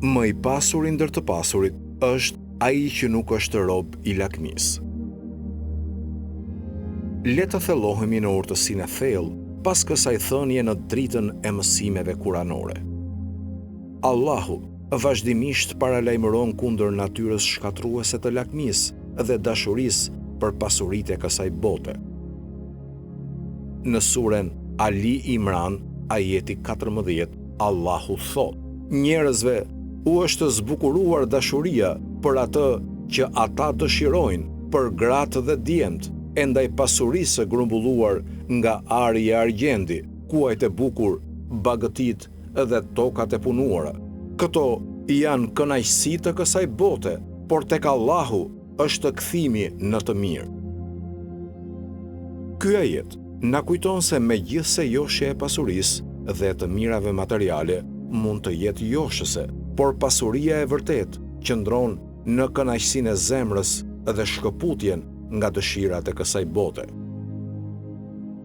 Më i pasuri ndër të pasurit është ai që nuk është rob i lakmisë. Le të thellohemi në urtësinë e thellë pas kësaj thënie në dritën e mësimeve kuranore. Allahu vazhdimisht paralajmëron kundër natyrës shkatruese të lakmisë dhe dashurisë për pasuritë e kësaj bote. Në suren Ali Imran, ajeti 14, Allahu thot: njerëzve u është zbukuruar dashuria për atë që ata dëshirojnë, për gratë dhe djemtë, e ndaj pasurisë grumbulluar nga ari i argjendi, kuajt e bukur, bagëtit dhe tokat e punuara. Këto janë kënaqësi të kësaj bote, por tek Allahu është kthimi në të mirë. Ky ajet na kujton se megjithse joshja e pasurisë dhe të mirave materiale mund të jetë joshëse, por pasuria e vërtet qëndron në kënaqësinë e zemrës dhe shkëputjen nga dëshirat e kësaj bote.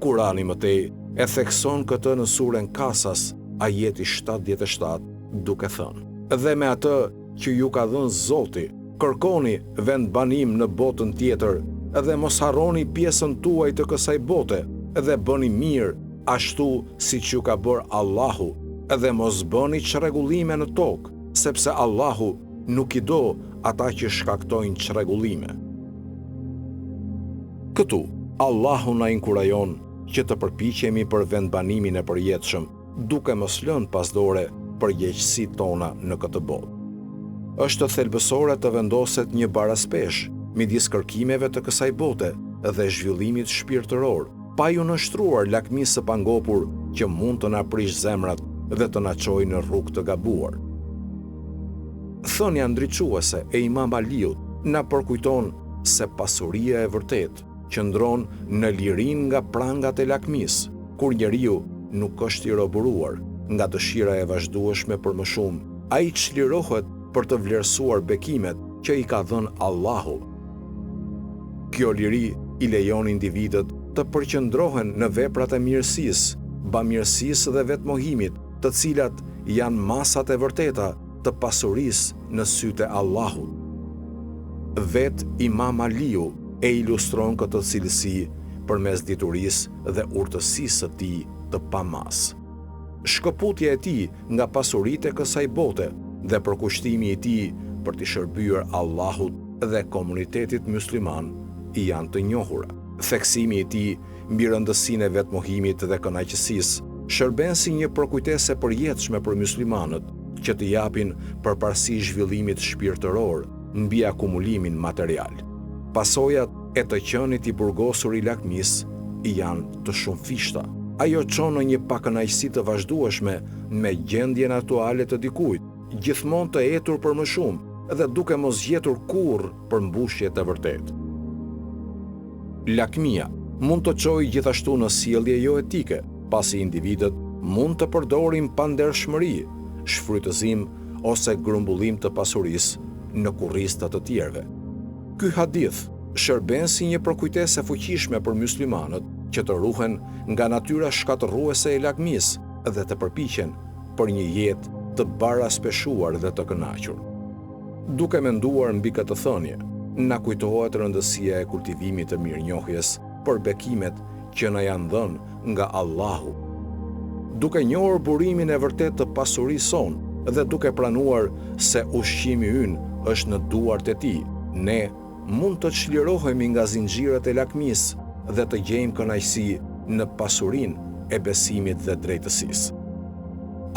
Kurani mëtej e thekson këtë në suren Kasas, ajeti 77, duke thënë: dhe me atë që ju ka dhënë Zoti, kërkoni vend banim në botën tjetër, dhe mos harroni pjesën tuaj të kësaj bote, dhe bëni mirë ashtu siç ju ka bërë Allahu, dhe mos bëni çrregullime në tokë, sepse Allahu nuk i do ata që shkaktojnë çrregullime. Këtu, Allahu na inkurajon që të përpiqemi për vendbanimin e përjetshëm, duke mos lënë pas dore përgjegjësitë tona në këtë botë. Është thelbësore të vendoset një baraspeshë midis kërkimeve të kësaj bote dhe zhvillimit shpirtëror, pa ju nështruar lakmisë së pangopur që mund të na prish zemrat dhe të na çojë në rrugë të gabuar. Thënia ndriçuese e Imam Aliut na përkujton se pasuria e vërtetë qëndron në lirinë nga prangat e lakmisë, kur njeriu nuk është i roburuar nga dëshira e vazhdueshme për më shumë, ai çlirohet për të vlerësuar bekimet që i ka dhënë Allahu. Kjo liri i lejon individët të përqendrohen në veprat e mirësisë, bamirësisë dhe vetmohimit, të cilat janë masat e vërteta të pasurisë në sytë e Allahut. Vet Imam Aliu e ilustron këtë cilësi përmes diturisë dhe urtësisë së tij të pamas. Shkëputja e tij nga pasuritë e kësaj bote dhe përkushtimi i tij për të shërbyer Allahut dhe komunitetit musliman janë të njohura. Theksimi i tij mbi rëndësinë e vetmohimit dhe kënaqësisë shërben si një përkujtese e përjetshme për muslimanët që të japin përparësi zhvillimit shpirtëror mbi akumulimin material. Pasojat e të qenit i burgosur i lakmisë janë të shumëfishta. Ajo çon në një pakënaqësi të vazhdueshme me gjendjen aktuale të dikujt, gjithmonë të etur për më shumë dhe duke mos gjetur kurrë për mbushje të vërtetë. Lakmia mund të çojë gjithashtu në sjellje jo etike, pasi individët mund të përdorin pandershmëri, shfrytëzim ose grumbullim të pasurisë në kurrizat të tjerëve. Ky hadith shërben si një përkujtesë e fuqishme për muslimanët që të ruhen nga natyra shkatërruese e lakmisë dhe të përpiqen për një jetë të baraspeshuar dhe të kënaqur. Duke menduar mbi këtë thënie, na kujtohet rëndësia e kultivimit të mirënjohjes për bekimet që na janë dhënë nga Allahu. Duke njohur burimin e vërtet të pasurisë sonë dhe duke pranuar se ushqimi ynë është në duart e tij, ne mund të çlirohemi nga zinxhirët e lakmisë dhe të gjejmë kënaqësi në pasurinë e besimit dhe drejtësisë.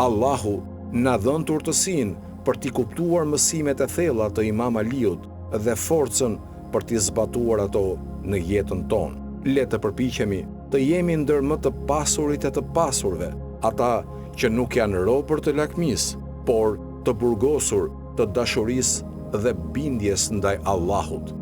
Allahu na dhën urtësinë për t'i kuptuar mësimet e thella të Imam Aliut dhe forcën për t'i zbatuar ato në jetën tonë. Le të përpiqemi të jemi ndër më të pasurit e të pasurve, ata që nuk janë robër të lakmisë, por të burgosur të dashurisë dhe bindjes ndaj Allahut.